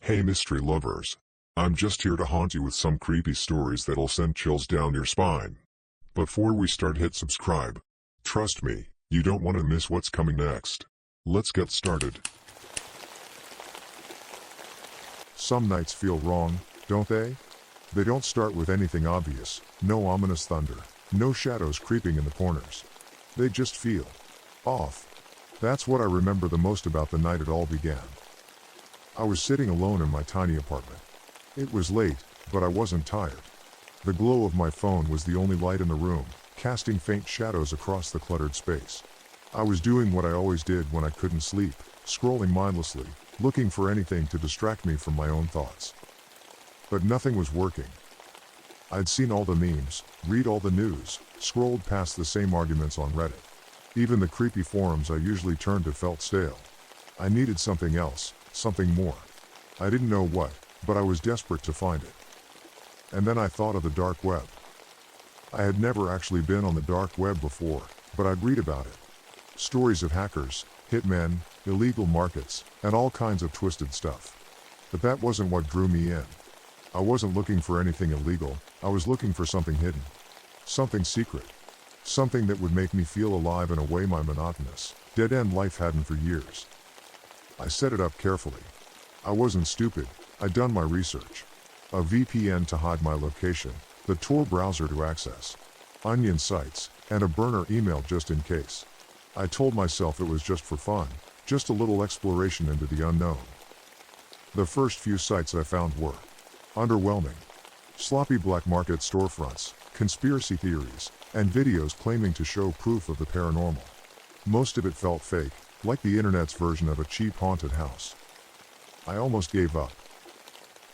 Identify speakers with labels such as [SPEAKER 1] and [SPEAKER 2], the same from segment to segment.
[SPEAKER 1] Hey mystery lovers. I'm just here to haunt you with some creepy stories that'll send chills down your spine. Before we start, hit subscribe. Trust me, you don't want to miss what's coming next. Let's get started.
[SPEAKER 2] Some nights feel wrong, don't they? They don't start with anything obvious, no ominous thunder, no shadows creeping in the corners. They just feel off. That's what I remember the most about the night it all began. I was sitting alone in my tiny apartment. It was late, but I wasn't tired. The glow of my phone was the only light in the room, casting faint shadows across the cluttered space. I was doing what I always did when I couldn't sleep, scrolling mindlessly, looking for anything to distract me from my own thoughts. But nothing was working. I'd seen all the memes, read all the news, scrolled past the same arguments on Reddit. Even the creepy forums I usually turn to felt stale. I needed something else, something more. I didn't know what, but I was desperate to find it. And then I thought of the dark web. I had never actually been on the dark web before, but I'd read about it. Stories of hackers, hitmen, illegal markets, and all kinds of twisted stuff. But that wasn't what drew me in. I wasn't looking for anything illegal, I was looking for something hidden. Something secret. Something that would make me feel alive in a way my monotonous, dead-end life hadn't for years. I set it up carefully. I wasn't stupid, I'd done my research. A VPN to hide my location, the Tor browser to access, onion sites, and a burner email just in case. I told myself it was just for fun, just a little exploration into the unknown. The first few sites I found were underwhelming. Sloppy black market storefronts, conspiracy theories, and videos claiming to show proof of the paranormal. Most of it felt fake, like the internet's version of a cheap haunted house. I almost gave up.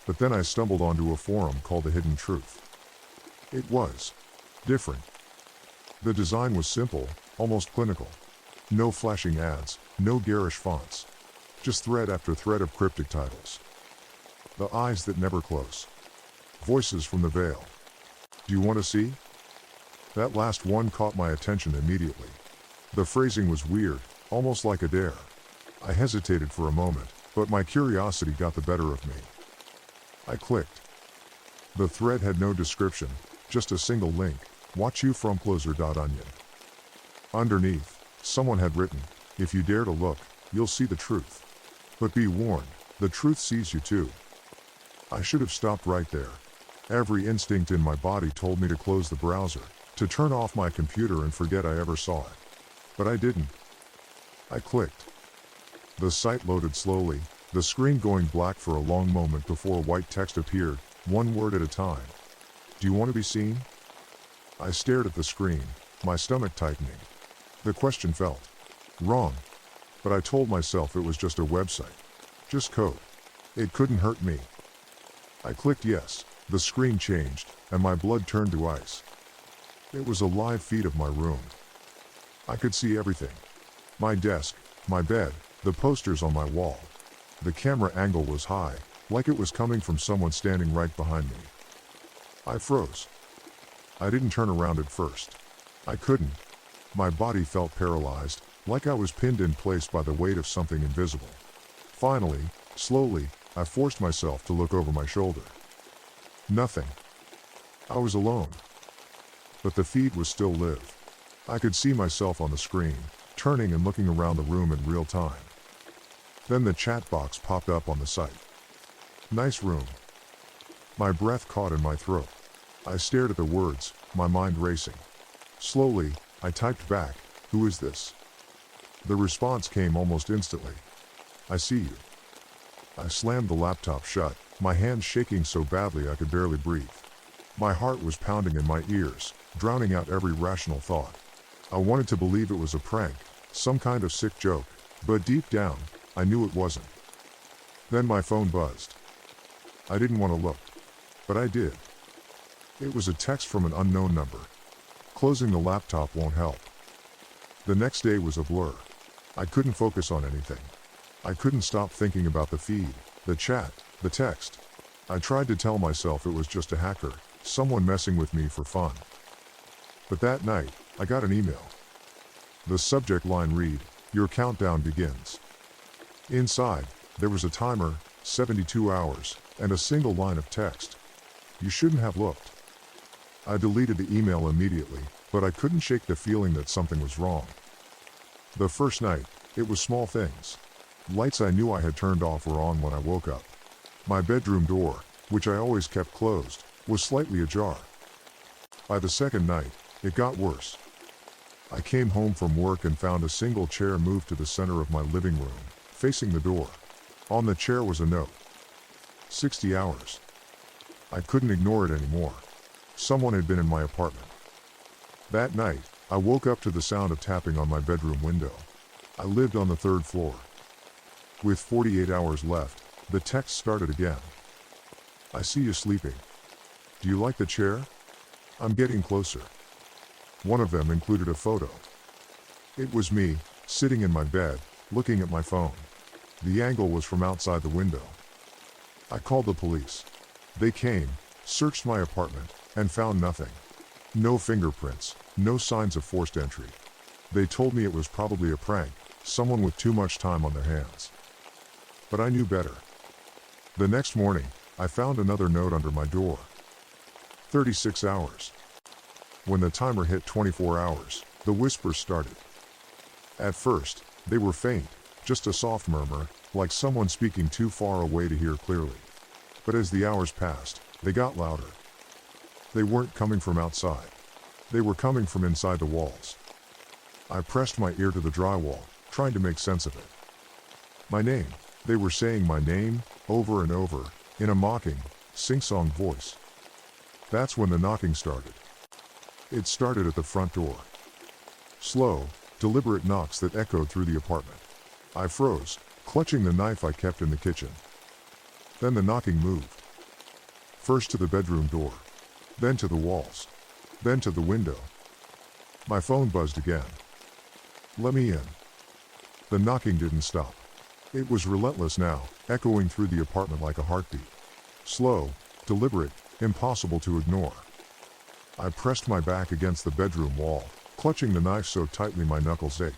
[SPEAKER 2] But then I stumbled onto a forum called The Hidden Truth. It was different. The design was simple, almost clinical. No flashing ads, no garish fonts. Just thread after thread of cryptic titles. The eyes that never close. Voices from the veil. Do you want to see? That last one caught my attention immediately. The phrasing was weird, almost like a dare. I hesitated for a moment, but my curiosity got the better of me. I clicked. The thread had no description, just a single link, watchufromcloser.onion. Underneath, someone had written, "If you dare to look, you'll see the truth. But be warned, the truth sees you too." I should have stopped right there. Every instinct in my body told me to close the browser, to turn off my computer and forget I ever saw it. But I didn't. I clicked. The site loaded slowly, the screen going black for a long moment before white text appeared, one word at a time. "Do you want to be seen?" I stared at the screen, my stomach tightening. The question felt wrong, but I told myself it was just a website. Just code. It couldn't hurt me. I clicked yes, the screen changed, and my blood turned to ice. It was a live feed of my room. I could see everything. My desk, my bed, the posters on my wall. The camera angle was high, like it was coming from someone standing right behind me. I froze. I didn't turn around at first. I couldn't. My body felt paralyzed, like I was pinned in place by the weight of something invisible. Finally, slowly, I forced myself to look over my shoulder. Nothing. I was alone. But the feed was still live. I could see myself on the screen, turning and looking around the room in real time. Then the chat box popped up on the site. "Nice room." My breath caught in my throat. I stared at the words, my mind racing. Slowly, I typed back, "Who is this?" The response came almost instantly. "I see you." I slammed the laptop shut, my hands shaking so badly I could barely breathe. My heart was pounding in my ears, drowning out every rational thought. I wanted to believe it was a prank, some kind of sick joke, but deep down, I knew it wasn't. Then my phone buzzed. I didn't want to look, but I did. It was a text from an unknown number. Closing the laptop won't help. The next day was a blur. I couldn't focus on anything. I couldn't stop thinking about the feed, the chat, the text. I tried to tell myself it was just a hacker, someone messing with me for fun. But that night, I got an email. The subject line read, "Your countdown begins." Inside, there was a timer, 72 hours, and a single line of text. You shouldn't have looked. I deleted the email immediately, but I couldn't shake the feeling that something was wrong. The first night, it was small things. Lights I knew I had turned off were on when I woke up. My bedroom door, which I always kept closed, was slightly ajar. By the second night, it got worse. I came home from work and found a single chair moved to the center of my living room, facing the door. On the chair was a note. 60 hours. I couldn't ignore it anymore. Someone had been in my apartment. That night, I woke up to the sound of tapping on my bedroom window. I lived on the third floor. With 48 hours left, the text started again. I see you sleeping. Do you like the chair? I'm getting closer. One of them included a photo. It was me, sitting in my bed, looking at my phone. The angle was from outside the window. I called the police. They came, searched my apartment, and found nothing. No fingerprints, no signs of forced entry. They told me it was probably a prank, someone with too much time on their hands. But I knew better. The next morning, I found another note under my door. 36 hours. When the timer hit 24 hours, the whispers started. At first, they were faint, just a soft murmur, like someone speaking too far away to hear clearly. But as the hours passed, they got louder. They weren't coming from outside. They were coming from inside the walls. I pressed my ear to the drywall, trying to make sense of it. My name. They were saying my name, over and over, in a mocking, sing-song voice. That's when the knocking started. It started at the front door. Slow, deliberate knocks that echoed through the apartment. I froze, clutching the knife I kept in the kitchen. Then the knocking moved. First to the bedroom door. Then to the walls. Then to the window. My phone buzzed again. Let me in. The knocking didn't stop. It was relentless now, echoing through the apartment like a heartbeat. Slow, deliberate, impossible to ignore. I pressed my back against the bedroom wall, clutching the knife so tightly my knuckles ached.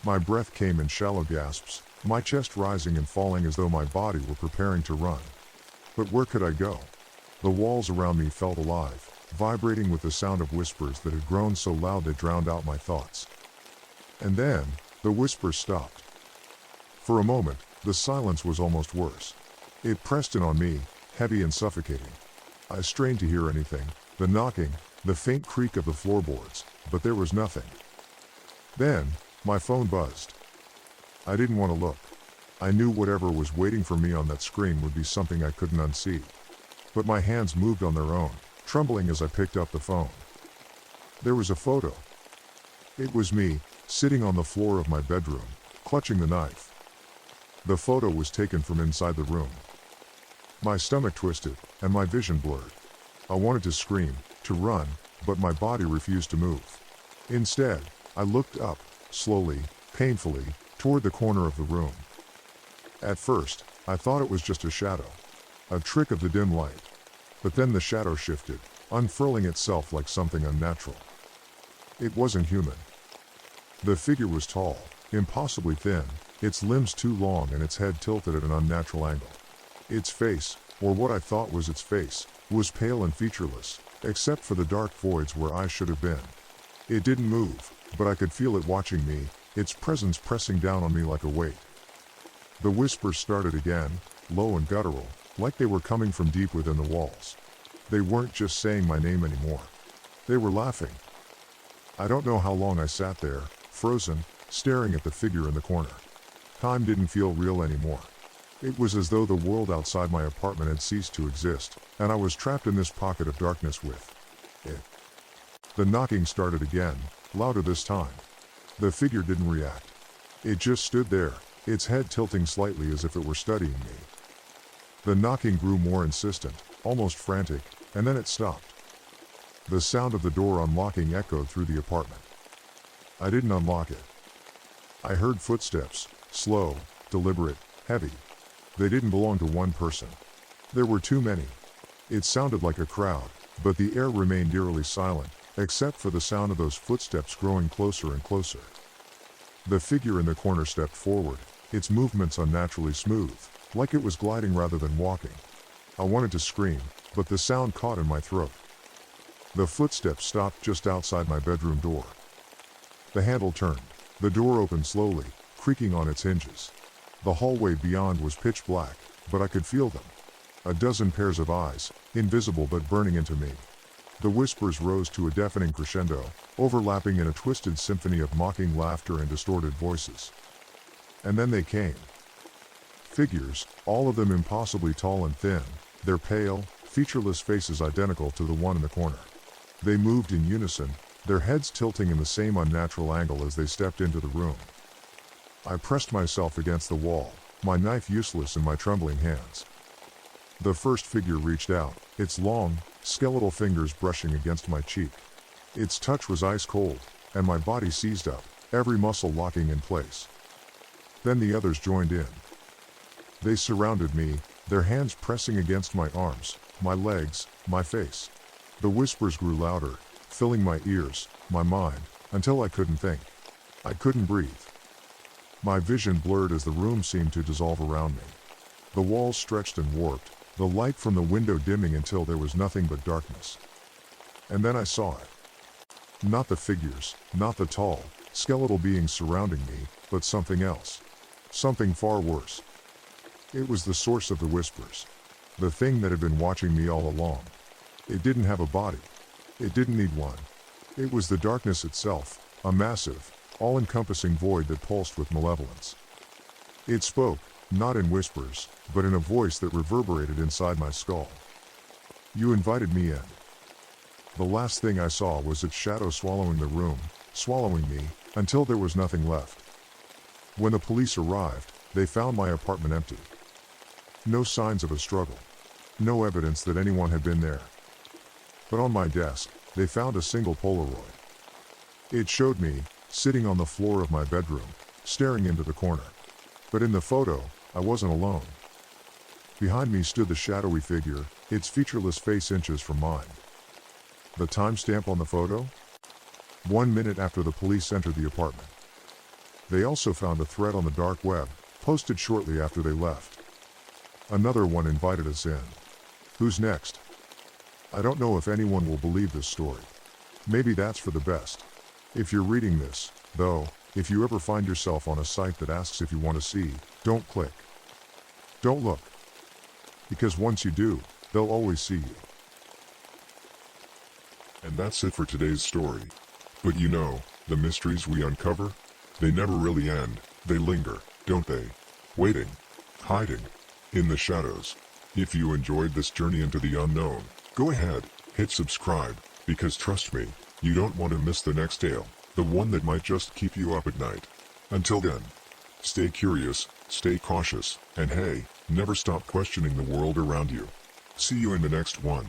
[SPEAKER 2] My breath came in shallow gasps, my chest rising and falling as though my body were preparing to run. But where could I go? The walls around me felt alive, vibrating with the sound of whispers that had grown so loud they drowned out my thoughts. And then, the whispers stopped. For a moment, the silence was almost worse. It pressed in on me, heavy and suffocating. I strained to hear anything, the knocking, the faint creak of the floorboards, but there was nothing. Then, my phone buzzed. I didn't want to look. I knew whatever was waiting for me on that screen would be something I couldn't unsee. But my hands moved on their own, trembling as I picked up the phone. There was a photo. It was me, sitting on the floor of my bedroom, clutching the knife. The photo was taken from inside the room. My stomach twisted, and my vision blurred. I wanted to scream, to run, but my body refused to move. Instead, I looked up, slowly, painfully, toward the corner of the room. At first, I thought it was just a shadow, a trick of the dim light. But then the shadow shifted, unfurling itself like something unnatural. It wasn't human. The figure was tall, impossibly thin, its limbs too long and its head tilted at an unnatural angle. Its face, or what I thought was its face, was pale and featureless, except for the dark voids where eyes should have been. It didn't move, but I could feel it watching me, its presence pressing down on me like a weight. The whispers started again, low and guttural, like they were coming from deep within the walls. They weren't just saying my name anymore. They were laughing. I don't know how long I sat there, frozen, staring at the figure in the corner. Time didn't feel real anymore. It was as though the world outside my apartment had ceased to exist, and I was trapped in this pocket of darkness with it. The knocking started again, louder this time. The figure didn't react. It just stood there, its head tilting slightly as if it were studying me. The knocking grew more insistent, almost frantic, and then it stopped. The sound of the door unlocking echoed through the apartment. I didn't unlock it. I heard footsteps, slow, deliberate, heavy. They didn't belong to one person. There were too many. It sounded like a crowd, but the air remained eerily silent, except for the sound of those footsteps growing closer and closer. The figure in the corner stepped forward, its movements unnaturally smooth, like it was gliding rather than walking. I wanted to scream, but the sound caught in my throat. The footsteps stopped just outside my bedroom door. The handle turned. The door opened slowly, creaking on its hinges. The hallway beyond was pitch black, but I could feel them. A dozen pairs of eyes, invisible but burning into me. The whispers rose to a deafening crescendo, overlapping in a twisted symphony of mocking laughter and distorted voices. And then they came. Figures, all of them impossibly tall and thin, their pale, featureless faces identical to the one in the corner. They moved in unison, their heads tilting in the same unnatural angle as they stepped into the room. I pressed myself against the wall, my knife useless in my trembling hands. The first figure reached out, its long, skeletal fingers brushing against my cheek. Its touch was ice cold, and my body seized up, every muscle locking in place. Then the others joined in. They surrounded me, their hands pressing against my arms, my legs, my face. The whispers grew louder, filling my ears, my mind, until I couldn't think. I couldn't breathe. My vision blurred as the room seemed to dissolve around me. The walls stretched and warped, the light from the window dimming until there was nothing but darkness. And then I saw it. Not the figures, not the tall, skeletal beings surrounding me, but something else. Something far worse. It was the source of the whispers. The thing that had been watching me all along. It didn't have a body. It didn't need one. It was the darkness itself, a massive, all-encompassing void that pulsed with malevolence. It spoke, not in whispers, but in a voice that reverberated inside my skull. You invited me in. The last thing I saw was its shadow swallowing the room, swallowing me, until there was nothing left. When the police arrived, they found my apartment empty. No signs of a struggle. No evidence that anyone had been there. But on my desk, they found a single Polaroid. It showed me, sitting on the floor of my bedroom, staring into the corner. But in the photo, I wasn't alone. Behind me stood the shadowy figure, its featureless face inches from mine. The timestamp on the photo? 1 minute after the police entered the apartment. They also found a thread on the dark web, posted shortly after they left. Another one invited us in. Who's next? I don't know if anyone will believe this story. Maybe that's for the best. If you're reading this, though, if you ever find yourself on a site that asks if you want to see, don't click. Don't look. Because once you do, they'll always see you.
[SPEAKER 1] And that's it for today's story. But you know, the mysteries we uncover, they never really end, they linger, don't they? Waiting, hiding, in the shadows. If you enjoyed this journey into the unknown, go ahead, hit subscribe, because trust me, you don't want to miss the next tale, the one that might just keep you up at night. Until then, stay curious, stay cautious, and hey, never stop questioning the world around you. See you in the next one.